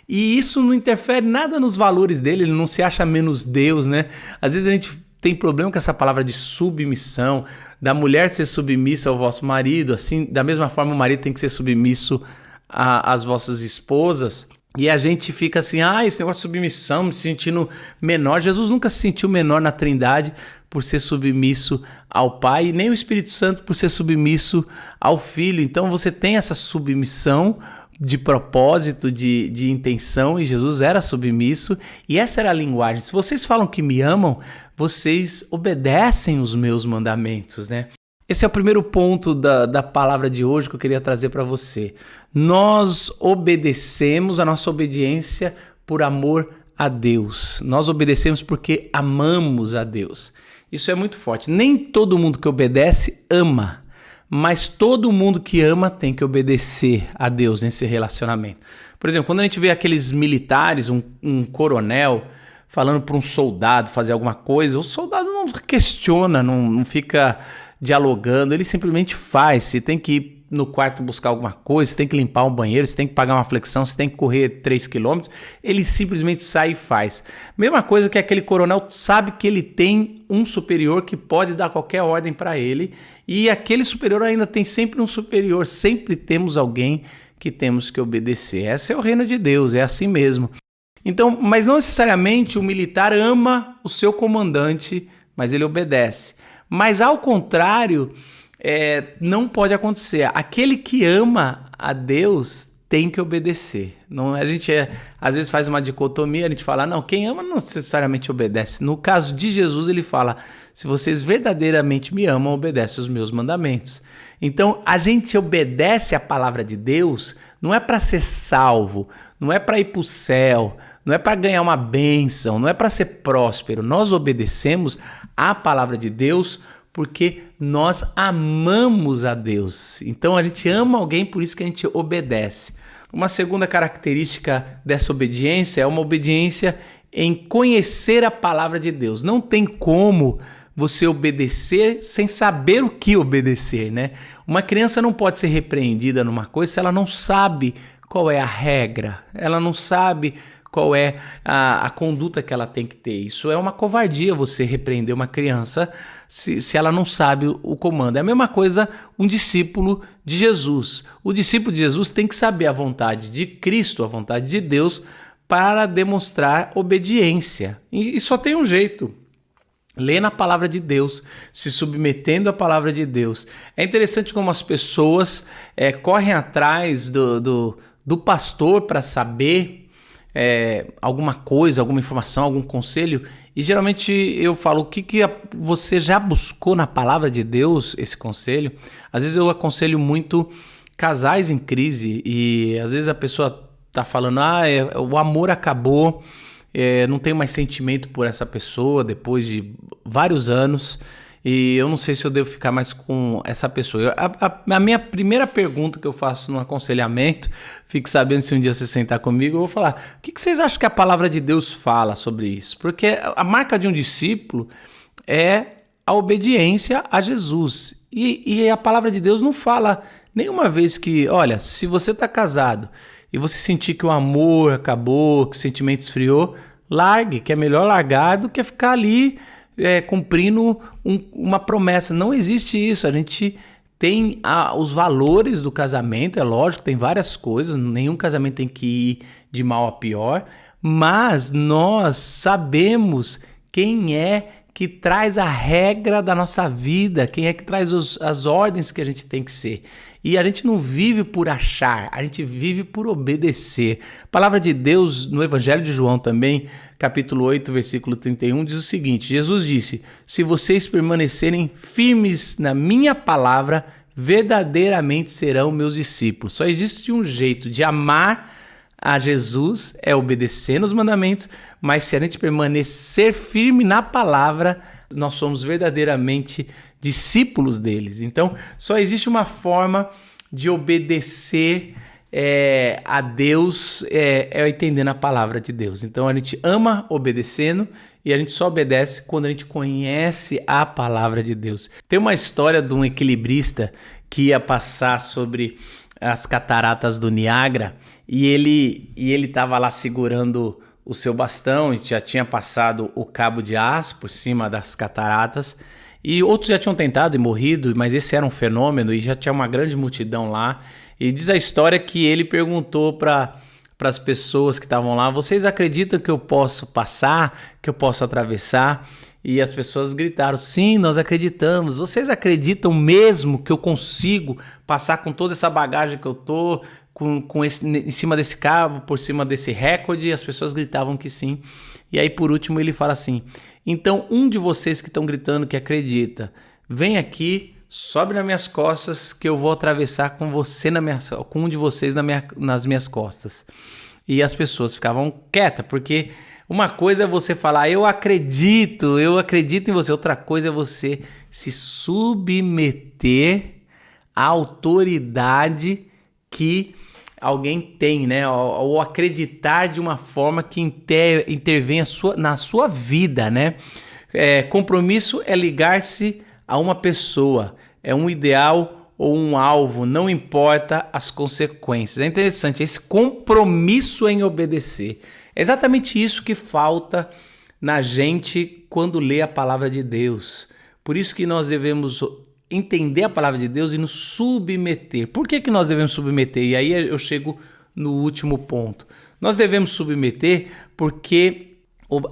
e isso não interfere nada nos valores dele, ele não se acha menos Deus, né? Às vezes a gente tem problema com essa palavra de submissão, da mulher ser submissa ao vosso marido, assim, da mesma forma o marido tem que ser submisso às vossas esposas. E a gente fica assim, esse negócio de submissão, me sentindo menor. Jesus nunca se sentiu menor na Trindade por ser submisso ao Pai, e nem o Espírito Santo por ser submisso ao Filho. Então você tem essa submissão de propósito, de intenção, e Jesus era submisso, e essa era a linguagem. Se vocês falam que me amam, vocês obedecem os meus mandamentos, né? Esse é o primeiro ponto da palavra de hoje que eu queria trazer para você. Nós obedecemos, a nossa obediência por amor a Deus. Nós obedecemos porque amamos a Deus. Isso é muito forte. Nem todo mundo que obedece ama, mas todo mundo que ama tem que obedecer a Deus nesse relacionamento. Por exemplo, quando a gente vê aqueles militares, um coronel falando para um soldado fazer alguma coisa, o soldado não questiona, não fica dialogando, ele simplesmente faz. Se tem que ir no quarto buscar alguma coisa, se tem que limpar um banheiro, se tem que pagar uma flexão, se tem que correr 3 quilômetros, ele simplesmente sai e faz. Mesma coisa que aquele coronel sabe que ele tem um superior que pode dar qualquer ordem para ele, e aquele superior ainda tem sempre um superior, sempre temos alguém que temos que obedecer. Esse é o reino de Deus, é assim mesmo. Então, mas não necessariamente o militar ama o seu comandante, mas ele obedece. Mas ao contrário, não pode acontecer. Aquele que ama a Deus tem que obedecer. Não, a gente às vezes faz uma dicotomia, a gente fala, não, quem ama não necessariamente obedece. No caso de Jesus, ele fala, se vocês verdadeiramente me amam, obedecem os meus mandamentos. Então, a gente obedece a palavra de Deus, não é para ser salvo, não é para ir para o céu, não é para ganhar uma bênção, não é para ser próspero. Nós obedecemos a palavra de Deus porque nós amamos a Deus. Então a gente ama alguém, por isso que a gente obedece. Uma segunda característica dessa obediência é uma obediência em conhecer a palavra de Deus. Não tem como você obedecer sem saber o que obedecer, né? Uma criança não pode ser repreendida numa coisa se ela não sabe qual é a regra, ela não sabe qual é a conduta que ela tem que ter. Isso é uma covardia, você repreender uma criança se ela não sabe o comando. É a mesma coisa um discípulo de Jesus. O discípulo de Jesus tem que saber a vontade de Cristo, a vontade de Deus, para demonstrar obediência. E só tem um jeito. Lendo a palavra de Deus, se submetendo à palavra de Deus. É interessante como as pessoas correm atrás do pastor para saber alguma coisa, alguma informação, algum conselho, e geralmente eu falo, o que você já buscou na palavra de Deus, esse conselho? Às vezes eu aconselho muito casais em crise, e às vezes a pessoa tá falando, o amor acabou, não tenho mais sentimento por essa pessoa depois de vários anos, e eu não sei se eu devo ficar mais com essa pessoa. A minha primeira pergunta que eu faço no aconselhamento, fique sabendo se um dia você sentar comigo, eu vou falar, o que vocês acham que a palavra de Deus fala sobre isso? Porque a marca de um discípulo é a obediência a Jesus. E a palavra de Deus não fala nenhuma vez que, olha, se você está casado e você sentir que o amor acabou, que o sentimento esfriou, largue, que é melhor largar do que ficar ali cumprindo uma promessa. Não existe isso. A gente tem os valores do casamento, é lógico, tem várias coisas, nenhum casamento tem que ir de mal a pior, mas nós sabemos quem é que traz a regra da nossa vida, quem é que traz as ordens que a gente tem que ser. E a gente não vive por achar, a gente vive por obedecer. A palavra de Deus no Evangelho de João também, capítulo 8, versículo 31, diz o seguinte, Jesus disse, se vocês permanecerem firmes na minha palavra, verdadeiramente serão meus discípulos. Só existe um jeito de amar a Jesus, é obedecer nos mandamentos, mas se a gente permanecer firme na palavra, nós somos verdadeiramente discípulos deles. Então, só existe uma forma de obedecer a Deus, entendendo a palavra de Deus. Então, a gente ama obedecendo e a gente só obedece quando a gente conhece a palavra de Deus. Tem uma história de um equilibrista que ia passar sobre as cataratas do Niágara e ele estava lá segurando o seu bastão e já tinha passado o cabo de aço por cima das cataratas e outros já tinham tentado e morrido, mas esse era um fenômeno e já tinha uma grande multidão lá. E diz a história que ele perguntou para para as pessoas que estavam lá: vocês acreditam que eu posso passar, que eu posso atravessar? E as pessoas gritaram: sim, nós acreditamos. Vocês acreditam mesmo que eu consigo passar com toda essa bagagem que eu tô, em cima desse cabo, por cima desse recorde? E as pessoas gritavam que sim. E aí, por último, ele fala assim: então, um de vocês que estão gritando que acredita, vem aqui, sobe nas minhas costas, que eu vou atravessar com com um de vocês nas minhas costas. E as pessoas ficavam quietas, porque uma coisa é você falar: eu acredito em você. Outra coisa é você se submeter à autoridade que alguém tem, né? Ou acreditar de uma forma que intervém na sua vida, né? Compromisso é ligar-se a uma pessoa, é um ideal ou um alvo, não importa as consequências. É interessante esse compromisso em obedecer. É exatamente isso que falta na gente quando lê a palavra de Deus. Por isso que nós devemos entender a palavra de Deus e nos submeter. Por que nós devemos submeter? E aí eu chego no último ponto. Nós devemos submeter porque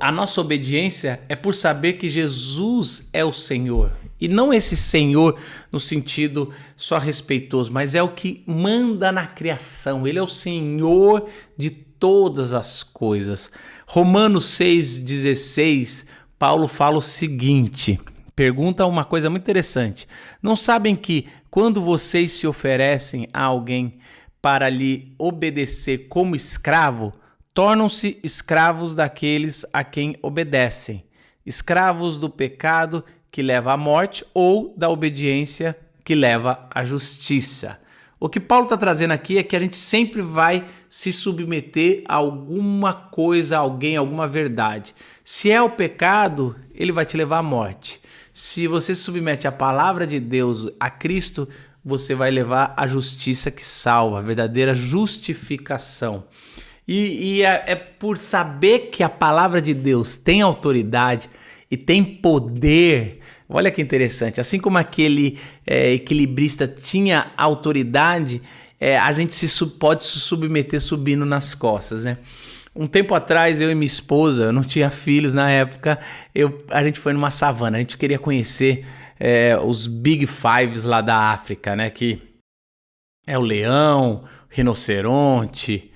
a nossa obediência é por saber que Jesus é o Senhor. E não esse Senhor no sentido só respeitoso, mas é o que manda na criação. Ele é o Senhor de todas as coisas. Romanos 6,16, Paulo fala o seguinte, pergunta uma coisa muito interessante: não sabem que quando vocês se oferecem a alguém para lhe obedecer como escravo, tornam-se escravos daqueles a quem obedecem, escravos do pecado que leva à morte ou da obediência que leva à justiça? O que Paulo está trazendo aqui é que a gente sempre vai se submeter a alguma coisa, a alguém, a alguma verdade. Se é o pecado, ele vai te levar à morte. Se você se submete à palavra de Deus, a Cristo, você vai levar a justiça que salva, a verdadeira justificação. E é por saber que a palavra de Deus tem autoridade e tem poder. Olha que interessante, assim como aquele equilibrista tinha autoridade, a gente pode se submeter subindo nas costas, né? Um tempo atrás, eu e minha esposa, eu não tinha filhos na época, a gente foi numa savana, a gente queria conhecer os Big Fives lá da África, né? Que é o leão, o rinoceronte,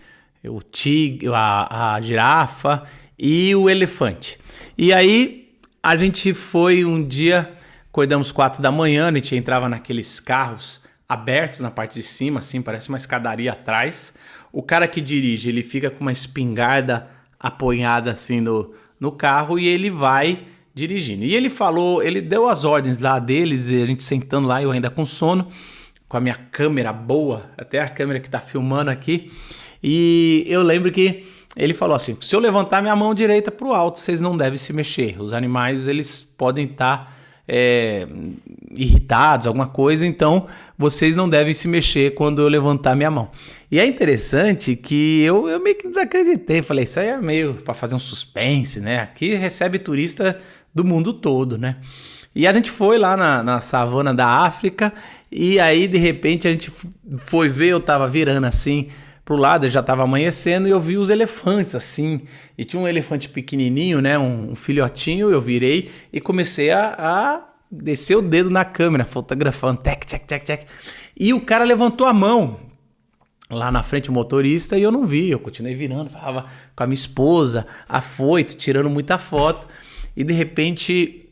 o tigre, a girafa e o elefante. E aí a gente foi um dia, acordamos 4 da manhã, a gente entrava naqueles carros abertos na parte de cima, assim, parece uma escadaria atrás. O cara que dirige, ele fica com uma espingarda apoiada assim no carro e ele vai dirigindo. E ele falou, ele deu as ordens lá deles, e a gente sentando lá, eu ainda com sono, com a minha câmera boa, até a câmera que tá filmando aqui. E eu lembro que ele falou assim: se eu levantar minha mão direita pro alto, vocês não devem se mexer. Os animais, eles podem estar irritados, alguma coisa, então vocês não devem se mexer quando eu levantar minha mão. E é interessante que eu meio que desacreditei. Falei, isso aí é meio para fazer um suspense, né? Aqui recebe turista do mundo todo, né? E a gente foi lá na savana da África e aí, de repente, a gente foi ver, eu tava virando assim pro lado, já estava amanhecendo e eu vi os elefantes assim, e tinha um elefante pequenininho, né, um filhotinho. Eu virei e comecei a descer o dedo na câmera, fotografando, tec, tec, tec, tec, e o cara levantou a mão lá na frente, o motorista, e eu não vi, eu continuei virando, falava com a minha esposa, afoito, tirando muita foto, e de repente,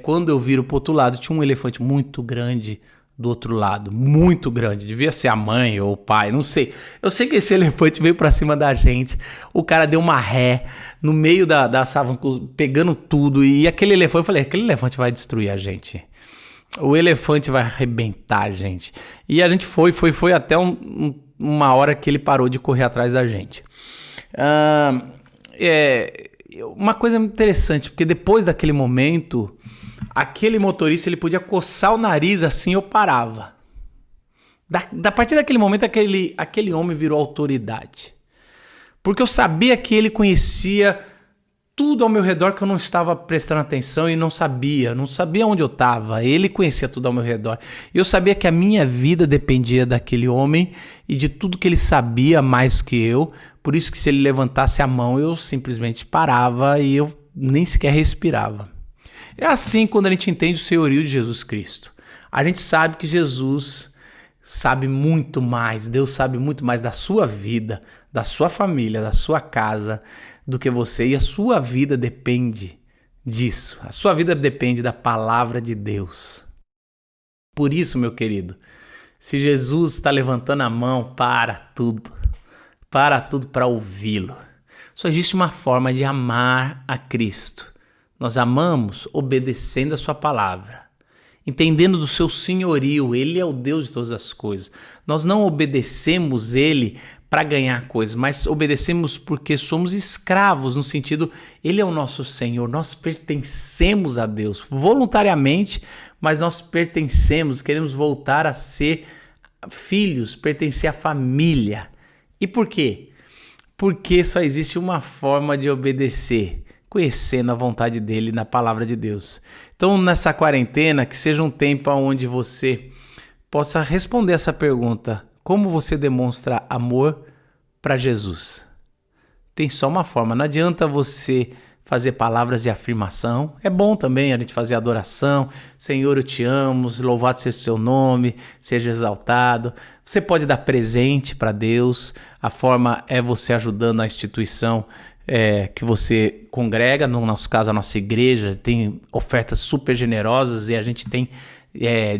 quando eu viro pro outro lado, tinha um elefante muito grande do outro lado, muito grande, devia ser a mãe ou o pai, não sei. Eu sei que esse elefante veio pra cima da gente, o cara deu uma ré no meio da savana, pegando tudo, e aquele elefante, eu falei, aquele elefante vai destruir a gente, o elefante vai arrebentar a gente. E a gente foi até uma hora que ele parou de correr atrás da gente. Uma coisa interessante, porque depois daquele momento, aquele motorista, ele podia coçar o nariz assim, eu parava. A partir daquele momento, aquele homem virou autoridade. Porque eu sabia que ele conhecia tudo ao meu redor que eu não estava prestando atenção e não sabia onde eu estava. Ele conhecia tudo ao meu redor. E eu sabia que a minha vida dependia daquele homem e de tudo que ele sabia mais que eu. Por isso que se ele levantasse a mão, eu simplesmente parava e eu nem sequer respirava. É assim quando a gente entende o senhorio de Jesus Cristo. A gente sabe que Jesus sabe muito mais, Deus sabe muito mais da sua vida, da sua família, da sua casa, do que você. E a sua vida depende disso. A sua vida depende da palavra de Deus. Por isso, meu querido, se Jesus está levantando a mão, para tudo para ouvi-lo. Só existe uma forma de amar a Cristo. Nós amamos obedecendo a sua palavra, entendendo do seu senhorio. Ele é o Deus de todas as coisas. Nós não obedecemos ele para ganhar coisas, mas obedecemos porque somos escravos, no sentido, ele é o nosso Senhor, nós pertencemos a Deus voluntariamente, mas nós pertencemos, queremos voltar a ser filhos, pertencer à família. E por quê? Porque só existe uma forma de obedecer, conhecendo a vontade dele na palavra de Deus. Então, nessa quarentena, que seja um tempo onde você possa responder essa pergunta: como você demonstra amor para Jesus? Tem só uma forma, não adianta você fazer palavras de afirmação. É bom também a gente fazer adoração. Senhor, eu te amo, louvado seja o seu nome, seja exaltado. Você pode dar presente para Deus. A forma é você ajudando a instituição que você congrega. No nosso caso, a nossa igreja tem ofertas super generosas e a gente tem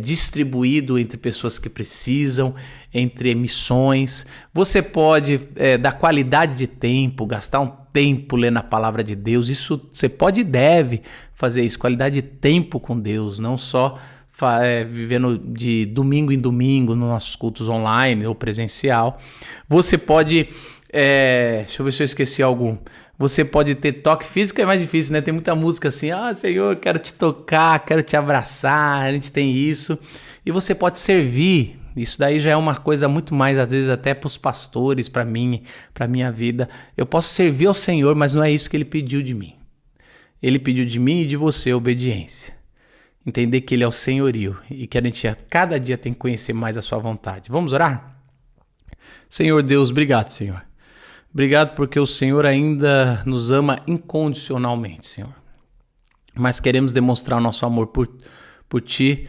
distribuído entre pessoas que precisam, entre missões. Você pode dar qualidade de tempo, gastar um tempo lendo a palavra de Deus. Isso você pode e deve fazer isso, qualidade de tempo com Deus, não só vivendo de domingo em domingo nos nossos cultos online ou presencial. Você pode, deixa eu ver se eu esqueci algum. Você pode ter toque físico, é mais difícil, né? Tem muita música assim, Senhor, quero te tocar, quero te abraçar, a gente tem isso. E você pode servir, isso daí já é uma coisa muito mais, às vezes até para os pastores, para mim, para minha vida. Eu posso servir ao Senhor, mas não é isso que Ele pediu de mim. Ele pediu de mim e de você obediência. Entender que Ele é o senhorio e que a gente a cada dia tem que conhecer mais a sua vontade. Vamos orar? Senhor Deus, obrigado, Senhor. Obrigado porque o Senhor ainda nos ama incondicionalmente, Senhor. Mas queremos demonstrar o nosso amor por Ti,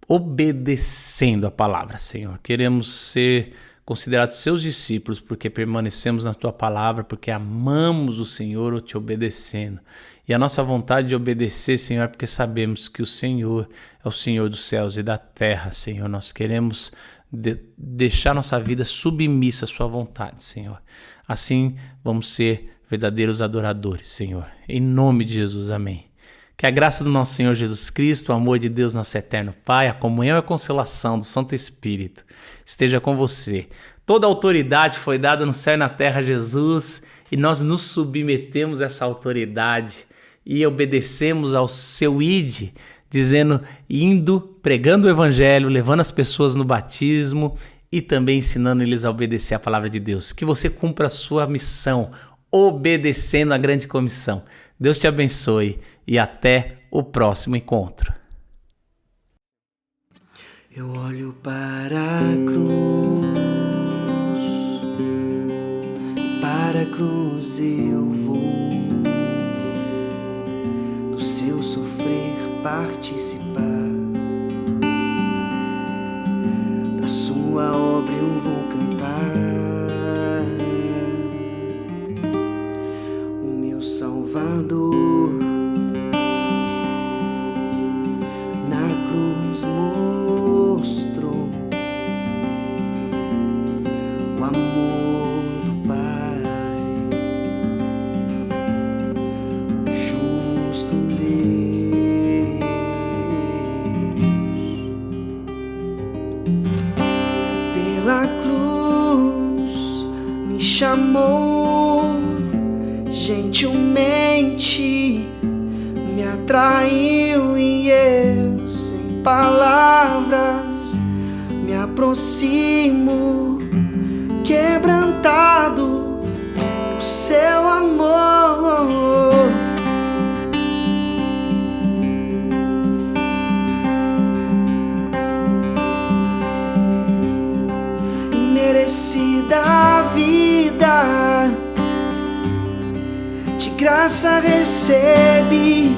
obedecendo a palavra, Senhor. Queremos ser considerados Seus discípulos porque permanecemos na Tua palavra, porque amamos o Senhor Te obedecendo. E a nossa vontade de obedecer, Senhor, é porque sabemos que o Senhor é o Senhor dos céus e da terra, Senhor. Nós queremos deixar nossa vida submissa à Sua vontade, Senhor. Assim vamos ser verdadeiros adoradores, Senhor. Em nome de Jesus, amém. Que a graça do nosso Senhor Jesus Cristo, o amor de Deus nosso eterno Pai, a comunhão e a consolação do Santo Espírito esteja com você. Toda autoridade foi dada no céu e na terra a Jesus, e nós nos submetemos a essa autoridade e obedecemos ao seu ide, indo, pregando o evangelho, levando as pessoas no batismo e também ensinando eles a obedecer a palavra de Deus. Que você cumpra a sua missão, obedecendo a grande comissão. Deus te abençoe e até o próximo encontro.
Eu olho para a cruz eu vou, do seu sofrer participar, da sua obra eu vou cantar, o meu Salvador na cruz mostrou o amor do Pai, justo Deus. Pela cruz me chamou, gentilmente me atraiu e eu, sem palavras, me aproximo, quebrantado por seu amor. merecida vida, de graça recebe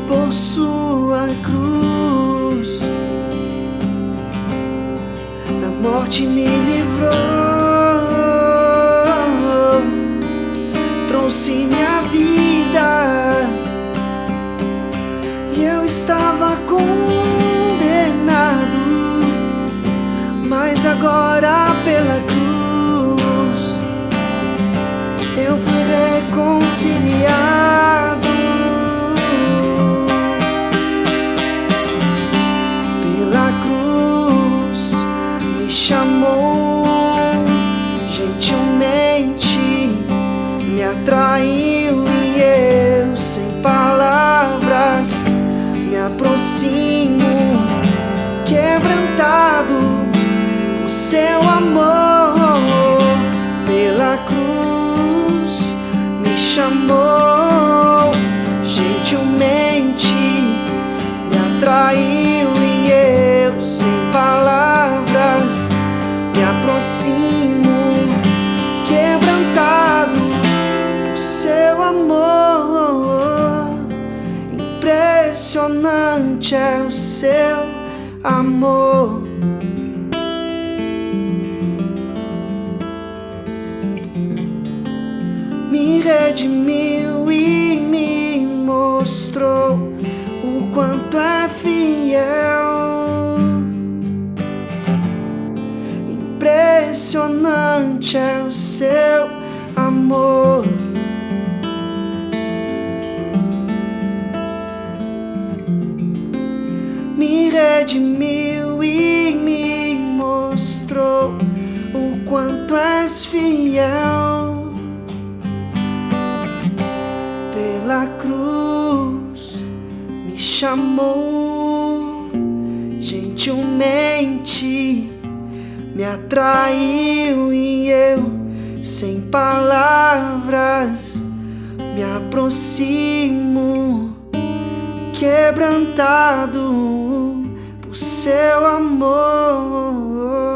por sua cruz. Da morte me livrou, trouxe minha vida, e eu estava condenado, mas agora pela cruz eu fui reconciliado. Pela cruz me chamou gentilmente, me atraiu, e eu sem palavras me aproximo, quebrantado por seu amor. Pela cruz me chamou gentilmente, me atraiu, e eu sem palavras me aproximo, quebrantado por seu amor. Impressionante é o seu amor. Me redimiu e me mostrou o quanto é fiel. Impressionante é o seu amor. Me redimiu e me mostrou o quanto és fiel. Pela cruz me chamou gentilmente, me atraiu, e eu sem palavras me aproximo, quebrantado por seu amor.